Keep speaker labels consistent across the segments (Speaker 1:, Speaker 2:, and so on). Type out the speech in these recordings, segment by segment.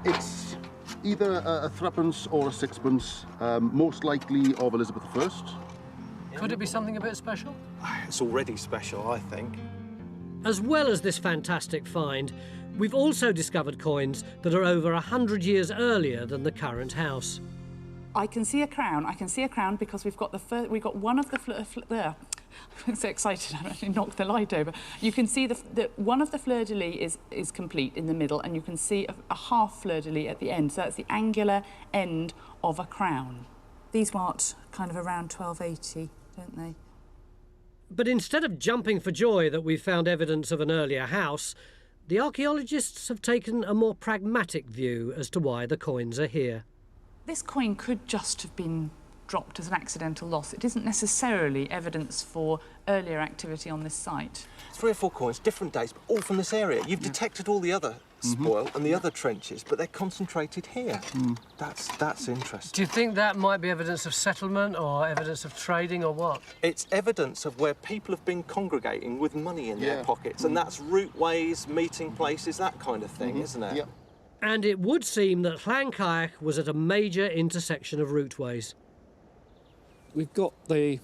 Speaker 1: It's either a threepence or a sixpence, most likely of Elizabeth I.
Speaker 2: Could it be something a bit special?
Speaker 3: It's already special, I think.
Speaker 2: As well as this fantastic find, we've also discovered coins that are over 100 years earlier than the current house.
Speaker 4: I can see a crown. I can see a crown because we've got one of the there. I'm so excited, I actually knocked the light over. You can see one of the fleur-de-lis is complete in the middle, and you can see a half fleur-de-lis at the end. So that's the angular end of a crown. These marked kind of around 1280, don't they?
Speaker 2: But instead of jumping for joy that we've found evidence of an earlier house, the archaeologists have taken a more pragmatic view as to why the coins are here.
Speaker 4: This coin could just have been dropped as an accidental loss. It isn't necessarily evidence for earlier activity on this site.
Speaker 3: 3 or 4 coins, different dates, but all from this area. You've detected all the other spoil and the other trenches, but they're concentrated here. That's interesting.
Speaker 2: Do you think that might be evidence of settlement or evidence of trading or what?
Speaker 3: It's evidence of where people have been congregating with money in their pockets, and that's routeways, meeting places, that kind of thing, isn't it?
Speaker 1: Yep.
Speaker 2: And it would seem that Llancaich was at a major intersection of routeways.
Speaker 5: We've got the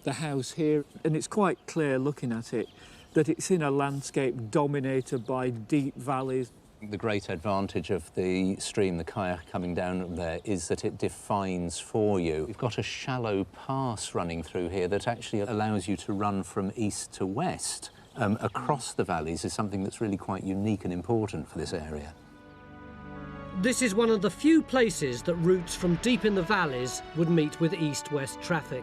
Speaker 5: house here, and it's quite clear looking at it that it's in a landscape dominated by deep valleys.
Speaker 6: The great advantage of the stream, the Caich coming down there, is that it defines for you. We've got a shallow pass running through here that actually allows you to run from east to west across the valleys. Is something that's really quite unique and important for this area.
Speaker 2: This is one of the few places that routes from deep in the valleys would meet with east-west traffic.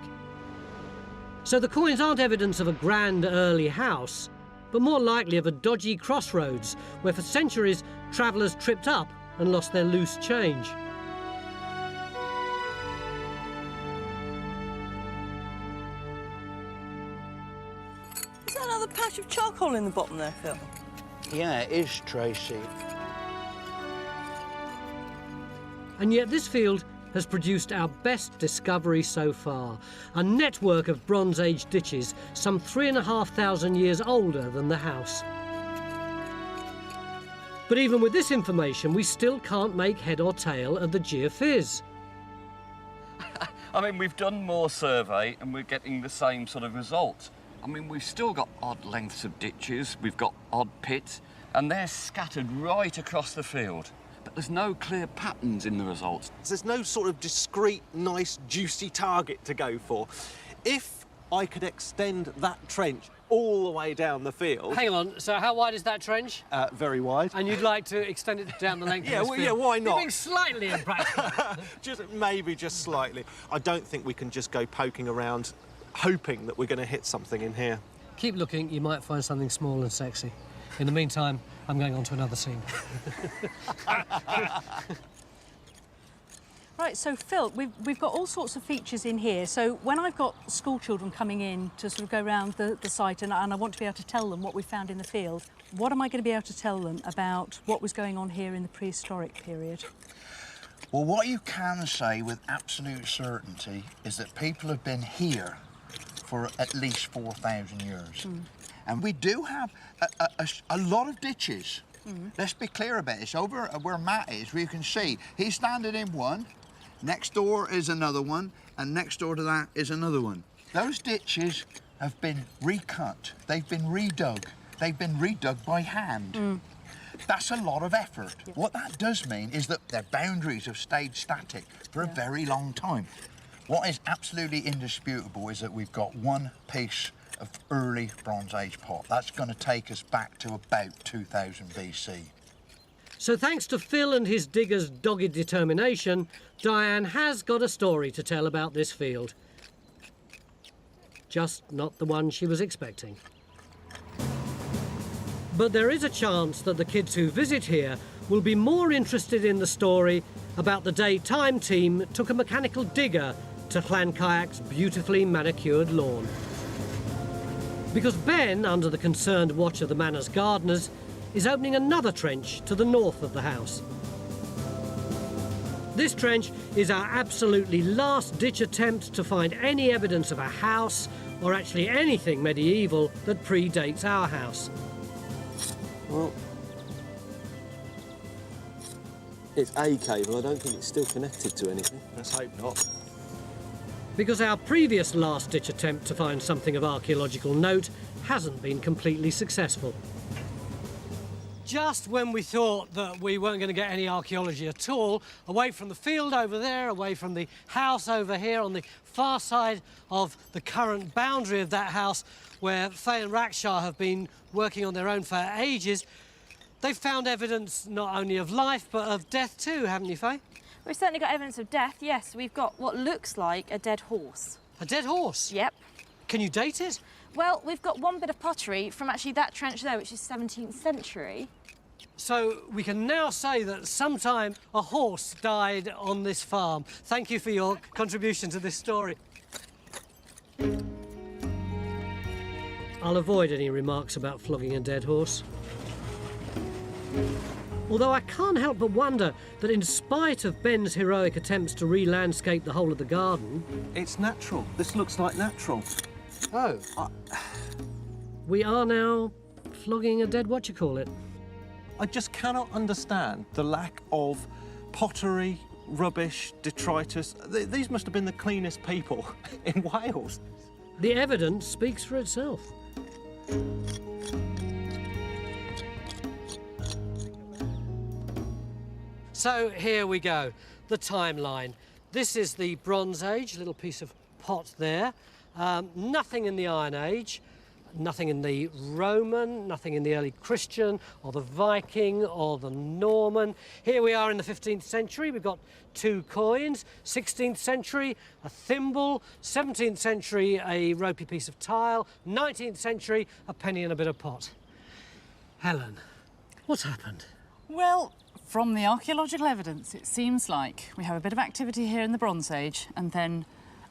Speaker 2: So the coins aren't evidence of a grand early house, but more likely of a dodgy crossroads where for centuries travellers tripped up and lost their loose change.
Speaker 7: Is that another patch of charcoal in the bottom there, Phil?
Speaker 8: Yeah, it is, Tracy.
Speaker 2: And yet this field has produced our best discovery so far, a network of Bronze Age ditches some 3,500 years older than the house. But even with this information, we still can't make head or tail of the geophysics.
Speaker 9: I mean, we've done more survey and we're getting the same sort of results. I mean, we've still got odd lengths of ditches, we've got odd pits, and they're scattered right across the field. But there's no clear patterns in the results.
Speaker 3: There's no sort of discrete, nice, juicy target to go for. If I could extend that trench all the way down the field...
Speaker 2: Hang on, so how wide is that trench?
Speaker 3: Very wide.
Speaker 2: And you'd like to extend it down the length of this field?
Speaker 3: Yeah, why not?
Speaker 2: You're being slightly impractical.
Speaker 3: Maybe just slightly. I don't think we can just go poking around hoping that we're going to hit something in here.
Speaker 2: Keep looking, you might find something small and sexy. In the meantime, I'm going on to another scene.
Speaker 7: Right, so Phil, we've got all sorts of features in here. So when I've got school children coming in to sort of go around the site and I want to be able to tell them what we found in the field, what am I going to be able to tell them about what was going on here in the prehistoric period?
Speaker 8: Well, what you can say with absolute certainty is that people have been here for at least 4,000 years. And we do have a lot of ditches. Let's be clear about this. Over where Matt is, where you can see, he's standing in one, next door is another one, and next door to that is another one. Those ditches have been recut, they've been redug. They've been redug by hand. That's a lot of effort.
Speaker 7: Yep.
Speaker 8: What that does mean is that their boundaries have stayed static for a very long time. What is absolutely indisputable is that we've got one piece of early Bronze Age pot. That's going to take us back to about 2000 BC.
Speaker 2: So thanks to Phil and his diggers' dogged determination, Diane has got a story to tell about this field. Just not the one she was expecting. But there is a chance that the kids who visit here will be more interested in the story about the day Time Team took a mechanical digger to Llancaich's beautifully manicured lawn. Because Ben, under the concerned watch of the manor's gardeners, is opening another trench to the north of the house. This trench is our absolutely last-ditch attempt to find any evidence of a house, or actually anything medieval that predates our house.
Speaker 3: Well,
Speaker 10: It's a cable. I don't think it's still connected to anything.
Speaker 3: Let's hope not.
Speaker 2: Because our previous last-ditch attempt to find something of archaeological note hasn't been completely successful. Just when we thought that we weren't going to get any archaeology at all, away from the field over there, away from the house over here, on the far side of the current boundary of that house, where Faye and Rackshire have been working on their own for ages, they've found evidence not only of life, but of death too, haven't you, Faye?
Speaker 11: We've certainly got evidence of death, yes. We've got what looks like a dead horse.
Speaker 2: A dead horse?
Speaker 11: Yep.
Speaker 2: Can you date it?
Speaker 11: Well, we've got one bit of pottery from actually that trench there, which is 17th century.
Speaker 2: So we can now say that sometime a horse died on this farm. Thank you for your contribution to this story. I'll avoid any remarks about flogging a dead horse. Although I can't help but wonder that in spite of Ben's heroic attempts to re-landscape the whole of the garden...
Speaker 3: It's natural. This looks like natural.
Speaker 2: Oh. We are now flogging a dead what-you-call-it.
Speaker 3: I just cannot understand the lack of pottery, rubbish, detritus. These must have been the cleanest people in Wales.
Speaker 2: The evidence speaks for itself. So here we go, the timeline. This is the Bronze Age, little piece of pot there. Nothing in the Iron Age. Nothing in the Roman, nothing in the early Christian, or the Viking, or the Norman. Here we are in the 15th century. We've got 2 coins. 16th century, a thimble. 17th century, a ropey piece of tile. 19th century, a penny and a bit of pot. Helen, what's happened?
Speaker 4: Well, from the archaeological evidence, it seems like we have a bit of activity here in the Bronze Age and then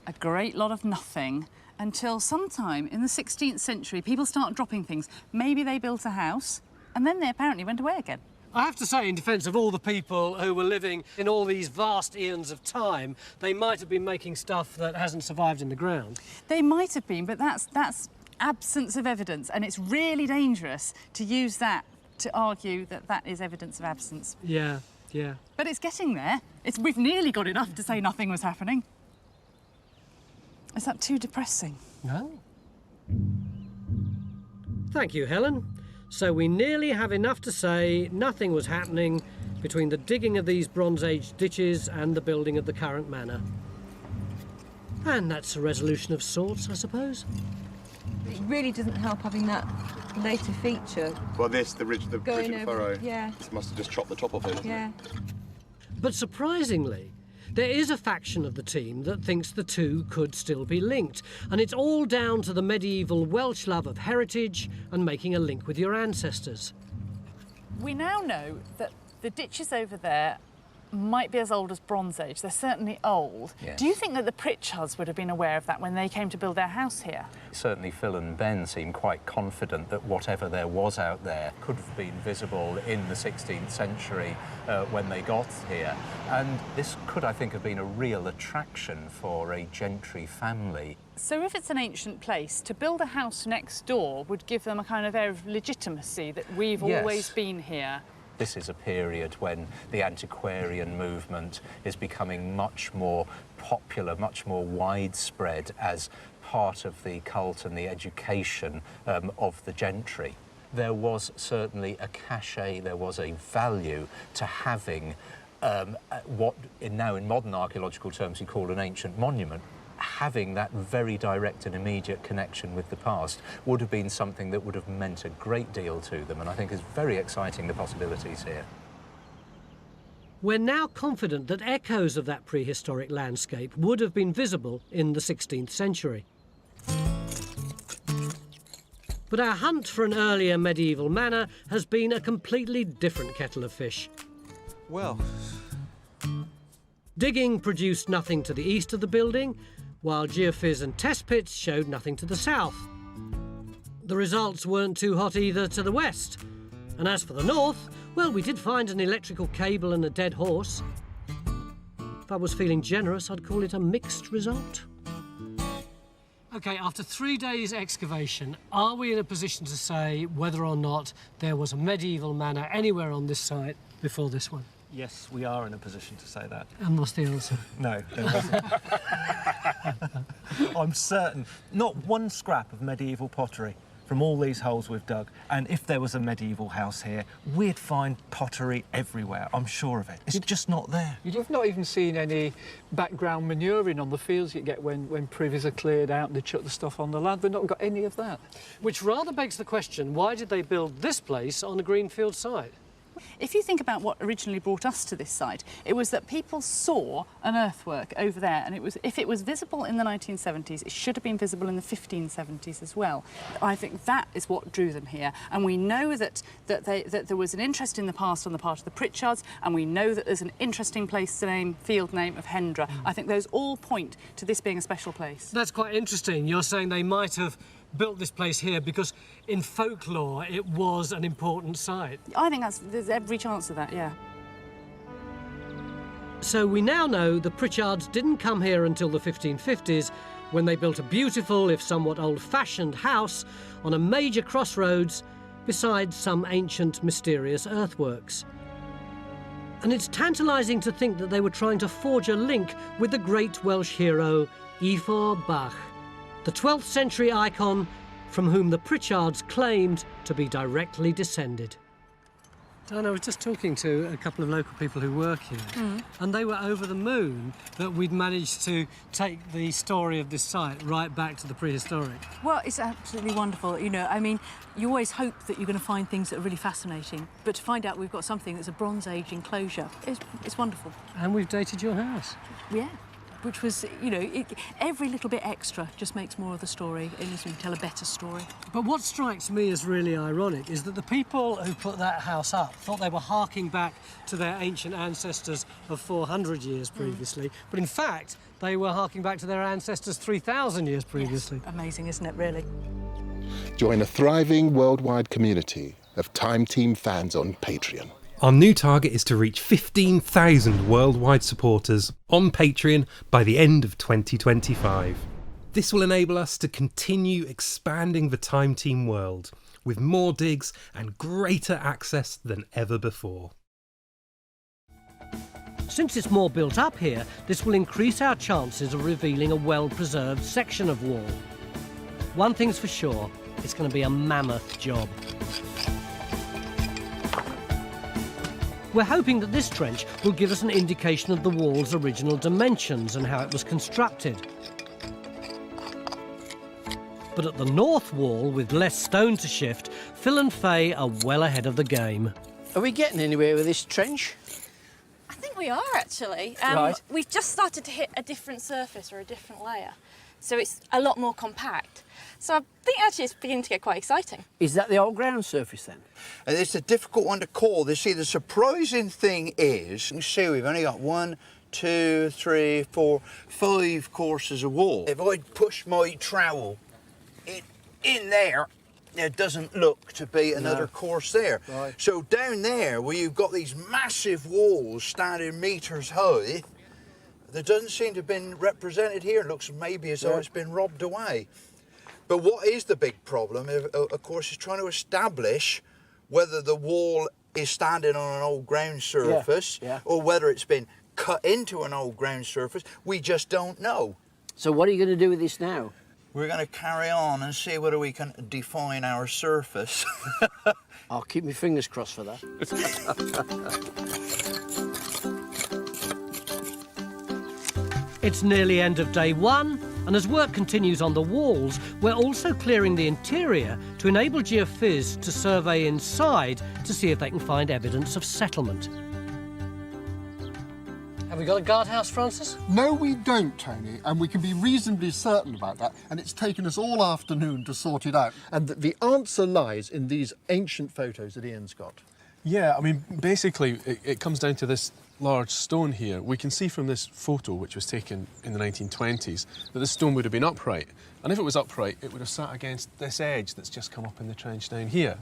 Speaker 4: a great lot of nothing until sometime in the 16th century, people start dropping things. Maybe they built a house, and then they apparently went away again.
Speaker 2: I have to say, in defence of all the people who were living in all these vast eons of time, they might have been making stuff that hasn't survived in the ground.
Speaker 4: They might have been, but that's absence of evidence, and it's really dangerous to use that to argue that that is evidence of absence.
Speaker 2: Yeah, yeah.
Speaker 4: But it's getting there. We've nearly got enough to say nothing was happening. Is that too depressing?
Speaker 2: No. Thank you, Helen. So we nearly have enough to say nothing was happening between the digging of these Bronze Age ditches and the building of the current manor. And that's a resolution of sorts, I suppose.
Speaker 12: It really doesn't help having that later feature.
Speaker 13: Well, the ridge of furrow.
Speaker 12: Yeah.
Speaker 13: Must have just chopped the top off it.
Speaker 12: Yeah.
Speaker 2: But surprisingly, there is a faction of the team that thinks the two could still be linked, and it's all down to the medieval Welsh love of heritage and making a link with your ancestors.
Speaker 4: We now know that the ditches over there might be as old as Bronze Age. They're certainly old.
Speaker 6: Yes.
Speaker 4: Do you think that the Pritchards would have been aware of that when they came to build their house here?
Speaker 6: Certainly Phil and Ben seem quite confident that whatever there was out there could have been visible in the 16th century when they got here. And this could, I think, have been a real attraction for a gentry family.
Speaker 4: So if it's an ancient place, to build a house next door would give them a kind of air of legitimacy that we've always been here.
Speaker 6: This is a period when the antiquarian movement is becoming much more popular, much more widespread as part of the cult and the education of the gentry. There was certainly a cachet, there was a value to having what now in modern archaeological terms you call an ancient monument. Having that very direct and immediate connection with the past would have been something that would have meant a great deal to them, and I think is very exciting, the possibilities here.
Speaker 2: We're now confident that echoes of that prehistoric landscape would have been visible in the 16th century. But our hunt for an earlier medieval manor has been a completely different kettle of fish.
Speaker 3: Well...
Speaker 2: Digging produced nothing to the east of the building, while geophys and test pits showed nothing to the south. The results weren't too hot either to the west. And as for the north, well, we did find an electrical cable and a dead horse. If I was feeling generous, I'd call it a mixed result. OK, after 3 days' excavation, are we in a position to say whether or not there was a medieval manor anywhere on this site before this one?
Speaker 3: Yes, we are in a position to say that.
Speaker 2: And what's the answer?
Speaker 3: No, there wasn't. I'm certain. Not one scrap of medieval pottery from all these holes we've dug. And if there was a medieval house here, we'd find pottery everywhere. I'm sure of it. It's just not there.
Speaker 5: You've not even seen any background manuring on the fields you get when privies are cleared out and they chuck the stuff on the land. We've not got any of that.
Speaker 2: Which rather begs the question, why did they build this place on a greenfield site?
Speaker 4: If you think about what originally brought us to this site, it was that people saw an earthwork over there, and if it was visible in the 1970s, it should have been visible in the 1570s as well. I think that is what drew them here, and we know that there was an interest in the past on the part of the Pritchards, and we know that there's an interesting field name of Hendra. I think those all point to this being a special place.
Speaker 2: That's quite interesting. You're saying they might have built this place here because in folklore it was an important site.
Speaker 4: I think there's every chance of that, yeah.
Speaker 2: So we now know the Pritchards didn't come here until the 1550s, when they built a beautiful, if somewhat old-fashioned house on a major crossroads beside some ancient mysterious earthworks. And it's tantalising to think that they were trying to forge a link with the great Welsh hero Ifor Bach, the 12th century icon from whom the Pritchards claimed to be directly descended. Dan, I was just talking to a couple of local people who work here, and they were over the moon that we'd managed to take the story of this site right back to the prehistoric.
Speaker 7: Well, it's absolutely wonderful. You know, I mean, you always hope that you're going to find things that are really fascinating, but to find out we've got something that's a Bronze Age enclosure, it's wonderful.
Speaker 2: And we've dated your house.
Speaker 7: Yeah. Which was, you know, every little bit extra just makes more of the story, and you can tell a better story.
Speaker 2: But what strikes me as really ironic is that the people who put that house up thought they were harking back to their ancient ancestors of 400 years previously, but in fact, they were harking back to their ancestors 3,000 years previously.
Speaker 7: Yes. Amazing, isn't it, really?
Speaker 14: Join a thriving worldwide community of Time Team fans on Patreon.
Speaker 15: Our new target is to reach 15,000 worldwide supporters on Patreon by the end of 2025. This will enable us to continue expanding the Time Team world with more digs and greater access than ever before.
Speaker 2: Since it's more built up here, this will increase our chances of revealing a well-preserved section of wall. One thing's for sure, it's going to be a mammoth job. We're hoping that this trench will give us an indication of the wall's original dimensions and how it was constructed. But at the north wall, with less stone to shift, Phil and Faye are well ahead of the game.
Speaker 16: Are we getting anywhere with this trench?
Speaker 11: I think we are, actually.
Speaker 16: Right.
Speaker 11: We've just started to hit a different surface or a different layer, so it's a lot more compact. So I think actually it's beginning to get quite exciting.
Speaker 16: Is that the old ground surface then?
Speaker 8: It's a difficult one to call. You see, the surprising thing is, you can see we've only got 1, 2, 3, 4, 5 courses of wall. If I push my trowel in there, it doesn't look to be another course there.
Speaker 16: Right.
Speaker 8: So down there, where you've got these massive walls standing metres high, there doesn't seem to have been represented here. It looks maybe as though it's been robbed away. But what is the big problem, of course, is trying to establish whether the wall is standing on an old ground surface or whether it's been cut into an old ground surface. We just don't know.
Speaker 16: So what are you going to do with this now?
Speaker 8: We're going to carry on and see whether we can define our surface.
Speaker 16: I'll keep my fingers crossed for that.
Speaker 2: It's nearly end of day one, and as work continues on the walls, we're also clearing the interior to enable Geophys to survey inside to see if they can find evidence of settlement. Have we got a guardhouse, Francis?
Speaker 1: No, we don't, Tony, and we can be reasonably certain about that, and it's taken us all afternoon to sort it out. And the answer lies in these ancient photos that Ian's got.
Speaker 13: Yeah, I mean, basically, it comes down to this large stone here. We can see from this photo, which was taken in the 1920s, that this stone would have been upright. And if it was upright, it would have sat against this edge that's just come up in the trench down here.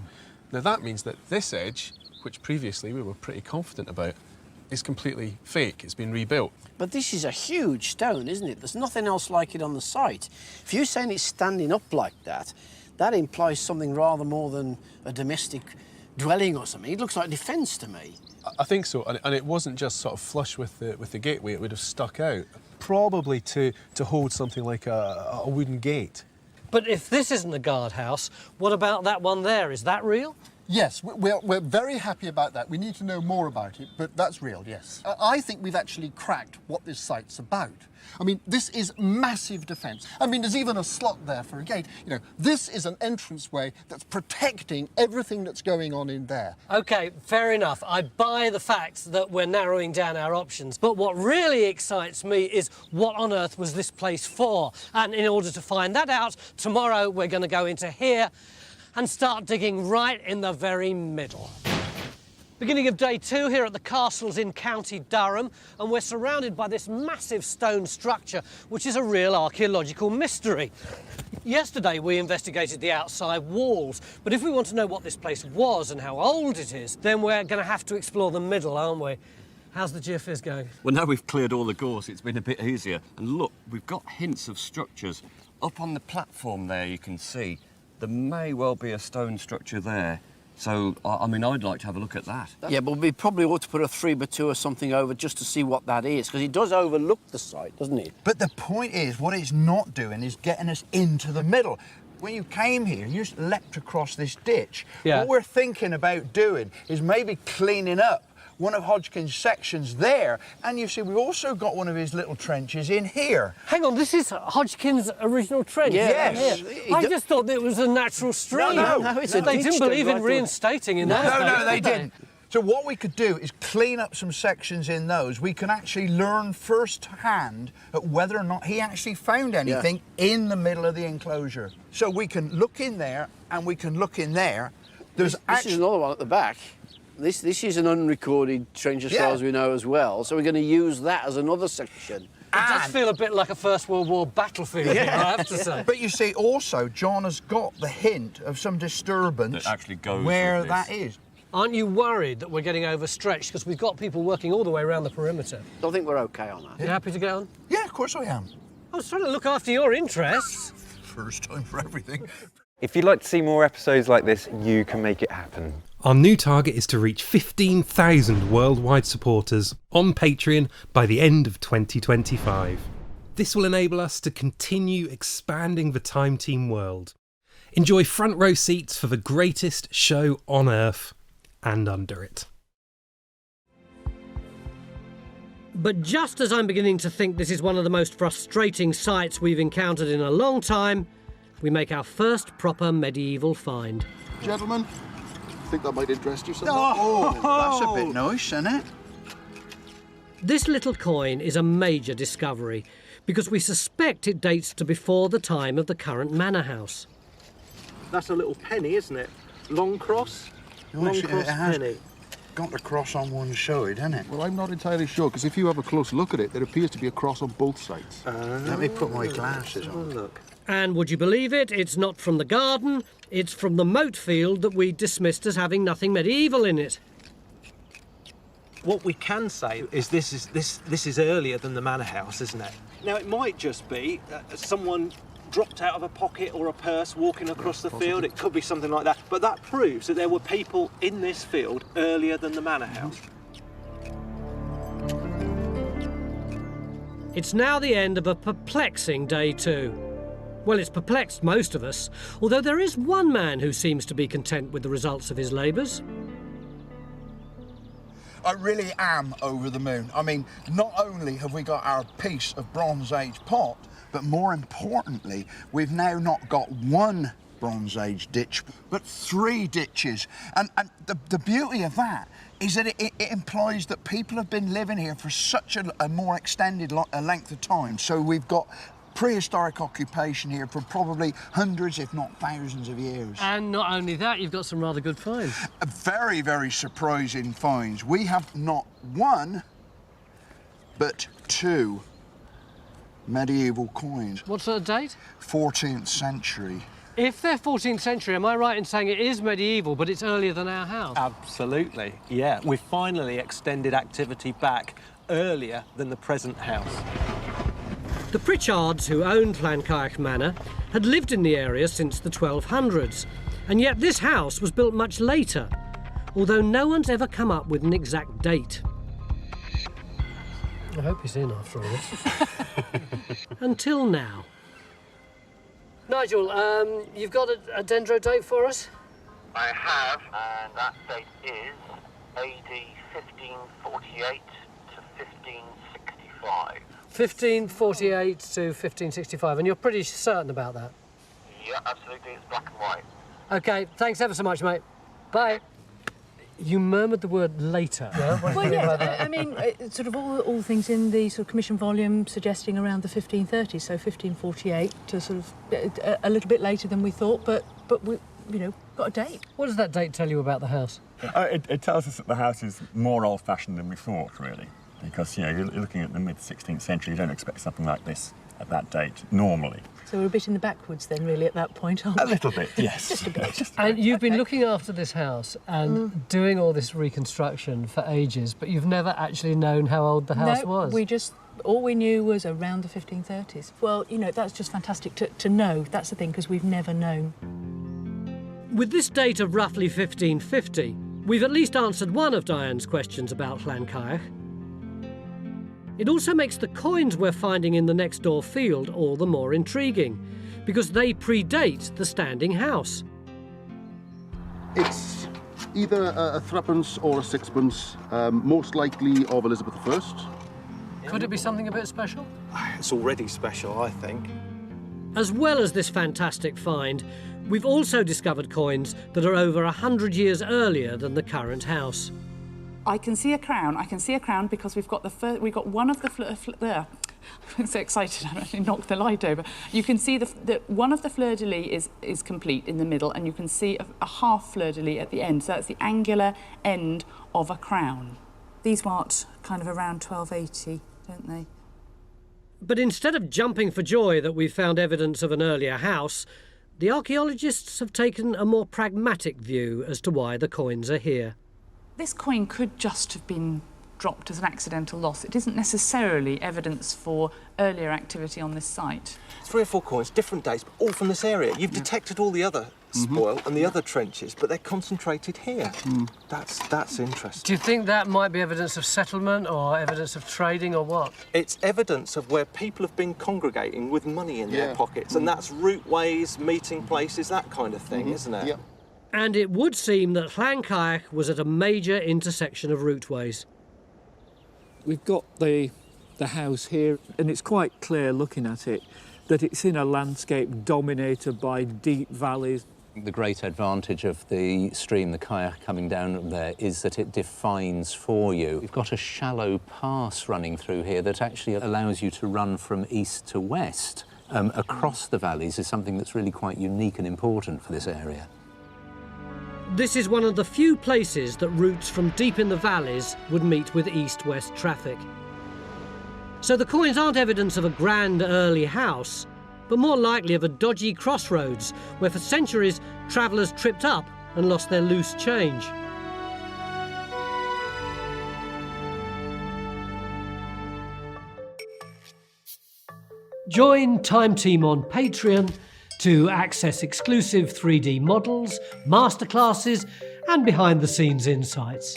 Speaker 13: Now, that means that this edge, which previously we were pretty confident about, is completely fake. It's been rebuilt.
Speaker 16: But this is a huge stone, isn't it? There's nothing else like it on the site. If you're saying it's standing up like that, that implies something rather more than a domestic dwelling or something. It looks like defence to me.
Speaker 13: I think so, and it wasn't just sort of flush with the gateway. It would have stuck out, probably to hold something like a wooden gate.
Speaker 2: But if this isn't a guardhouse, what about that one there? Is that real?
Speaker 1: Yes, we're very happy about that. We need to know more about it, but that's real, yes. I think we've actually cracked what this site's about. I mean, this is massive defence. I mean, there's even a slot there for a gate. You know, this is an entranceway that's protecting everything that's going on in there.
Speaker 2: OK, fair enough. I buy the fact that we're narrowing down our options. But what really excites me is what on earth was this place for? And in order to find that out, tomorrow we're going to go into here and start digging right in the very middle. Beginning of day 2 here at the castles in County Durham, and we're surrounded by this massive stone structure, which is a real archaeological mystery. Yesterday we investigated the outside walls, but if we want to know what this place was and how old it is, then we're going to have to explore the middle, aren't we? How's the geophys going?
Speaker 9: Well, now we've cleared all the gorse, it's been a bit easier. And look, we've got hints of structures. Up on the platform there, you can see there may well be a stone structure there. So, I mean, I'd like to have a look at that.
Speaker 16: Yeah, but we probably ought to put a 3x2 or something over just to see what that is, because it does overlook the site, doesn't it?
Speaker 8: But the point is, what it's not doing is getting us into the middle. When you came here, you just leapt across this ditch.
Speaker 2: Yeah.
Speaker 8: What we're thinking about doing is maybe cleaning up one of Hodgkin's sections there, and you see we've also got one of his little trenches in here.
Speaker 2: Hang on, this is Hodgkin's original trench?
Speaker 8: Yes.
Speaker 2: I just thought it was a natural stream.
Speaker 8: No,
Speaker 2: They didn't believe in reinstating in those days,
Speaker 8: No, they
Speaker 2: did
Speaker 8: didn't. So what we could do is clean up some sections in those. We can actually learn firsthand at whether or not he actually found anything in the middle of the enclosure. So we can look in there and we can look in there.
Speaker 16: This is another one at the back. This is an unrecorded trench as far as we know as well, so we're going to use that as another section.
Speaker 2: It does feel a bit like a First World War battlefield here, I have to say.
Speaker 8: But you see, also, John has got the hint of some disturbance
Speaker 9: that actually goes
Speaker 8: where
Speaker 9: with
Speaker 8: that
Speaker 9: this.
Speaker 8: is.
Speaker 2: Aren't you worried that we're getting overstretched because we've got people working all the way around the perimeter?
Speaker 16: I think we're OK on that.
Speaker 2: You happy to get on?
Speaker 8: Yeah, of course I am.
Speaker 2: I was trying to look after your interests.
Speaker 8: First time for everything.
Speaker 17: If you'd like to see more episodes like this, you can make it happen.
Speaker 15: Our new target is to reach 15,000 worldwide supporters on Patreon by the end of 2025. This will enable us to continue expanding the Time Team world. Enjoy front row seats for the greatest show on Earth and under it. But just as I'm beginning to think this is one of the most frustrating sights we've encountered in a long time, we make our first proper medieval find.
Speaker 14: Gentlemen, I think that might interest you something.
Speaker 8: Oh, that's a bit nice, isn't it?
Speaker 2: This little coin is a major discovery because we suspect it dates to before the time of the current manor house.
Speaker 3: That's a little penny, isn't it? Long cross? Long cross penny.
Speaker 8: Got the cross on one side, isn't it?
Speaker 14: Well, I'm not entirely sure, because if you have a close look at it, there appears to be a cross on both sides.
Speaker 8: Let me put my glasses on.
Speaker 3: Look.
Speaker 2: And would you believe it, it's not from the garden, it's from the moat field that we dismissed as having nothing medieval in it.
Speaker 3: What we can say is this is earlier than the manor house, isn't it? Now, it might just be someone dropped out of a pocket or a purse walking across the field. It could be something like that. But that proves that there were people in this field earlier than the manor house.
Speaker 2: It's now the end of a perplexing day 2. Well, it's perplexed most of us, although there is one man who seems to be content with the results of his labours.
Speaker 8: I really am over the moon. I mean, not only have we got our piece of Bronze Age pot, but more importantly, we've now not got one Bronze Age ditch, but 3 ditches. And the beauty of that is that it implies that people have been living here for such a more extended length of time. So we've got prehistoric occupation here for probably hundreds, if not thousands of years.
Speaker 2: And not only that, you've got some rather good finds.
Speaker 8: Very, very surprising finds. We have not 1, but 2 medieval coins.
Speaker 2: What sort of date?
Speaker 8: 14th century.
Speaker 2: If they're 14th century, am I right in saying it is medieval, but it's earlier than our house?
Speaker 3: Absolutely, yeah. We've finally extended activity back earlier than the present house.
Speaker 2: The Pritchards, who owned Llancaich Manor, had lived in the area since the 1200s, and yet this house was built much later. although no one's ever come up with an exact date. I hope he's in after all this. Until now. Nigel, you've got a dendro date for us?
Speaker 18: I have, and that date is AD 1548 to 1565.
Speaker 2: 1548 to 1565, and you're pretty certain about that?
Speaker 18: Yeah, absolutely, it's black and white.
Speaker 2: OK, thanks ever so much, mate. Bye. You murmured the word later. Yeah? What do you think about that?
Speaker 7: I mean, sort of all things in the sort of commission volume suggesting around the 1530s, so 1548 to sort of a little bit later than we thought, but we, you know, got a date.
Speaker 2: What does that date tell you about the house?
Speaker 19: It tells us that the house is more old-fashioned than we thought, really, because, you know, you're looking at the mid-16th century. You don't expect something like this at that date, normally.
Speaker 7: So we're a bit in the backwoods then, really, at that point, aren't we?
Speaker 19: A little bit, yes.
Speaker 7: Just a bit.
Speaker 2: And you've been looking after this house and doing all this reconstruction for ages, but you've never actually known how old the house was.
Speaker 7: All we knew was around the 1530s. Well, you know, that's just fantastic to know. That's the thing, because we've never known.
Speaker 2: With this date of roughly 1550, we've at least answered one of Diane's questions about Llancaich. It also makes the coins we're finding in the next door field all the more intriguing, because they predate the standing house.
Speaker 20: It's either a threepence or a sixpence, most likely of Elizabeth I.
Speaker 2: Could it be something a bit special?
Speaker 3: It's already special, I think.
Speaker 2: As well as this fantastic find, we've also discovered coins that are over 100 years earlier than the current house.
Speaker 4: I can see a crown. I can see a crown because we've got one of the there. I'm so excited. I actually knocked the light over. You can see one of the fleur-de-lis is complete in the middle, and you can see a half fleur-de-lis at the end. So that's the angular end of a crown. These marked kind of around 1280, don't they?
Speaker 2: But instead of jumping for joy that we've found evidence of an earlier house, the archaeologists have taken a more pragmatic view as to why the coins are here.
Speaker 4: This coin could just have been dropped as an accidental loss. It isn't necessarily evidence for earlier activity on this site.
Speaker 3: 3 or 4 coins, different dates, but all from this area. You've detected all the other spoil and the other trenches, but they're concentrated here. That's interesting.
Speaker 2: Do you think that might be evidence of settlement or evidence of trading or what?
Speaker 3: It's evidence of where people have been congregating with money in their pockets, and that's routeways, meeting places, that kind of thing, isn't it?
Speaker 20: Yeah.
Speaker 2: And it would seem that Llancaich was at a major intersection of routeways.
Speaker 5: We've got the house here, and it's quite clear looking at it that it's in a landscape dominated by deep valleys.
Speaker 6: The great advantage of the stream, the kayak coming down there, is that it defines for you. We've got a shallow pass running through here that actually allows you to run from east to west across the valleys. Is something that's really quite unique and important for this area.
Speaker 2: This is one of the few places that routes from deep in the valleys would meet with east-west traffic. So the coins aren't evidence of a grand early house, but more likely of a dodgy crossroads where for centuries travellers tripped up and lost their loose change. Join Time Team on Patreon to access exclusive 3D models, masterclasses and behind-the-scenes insights.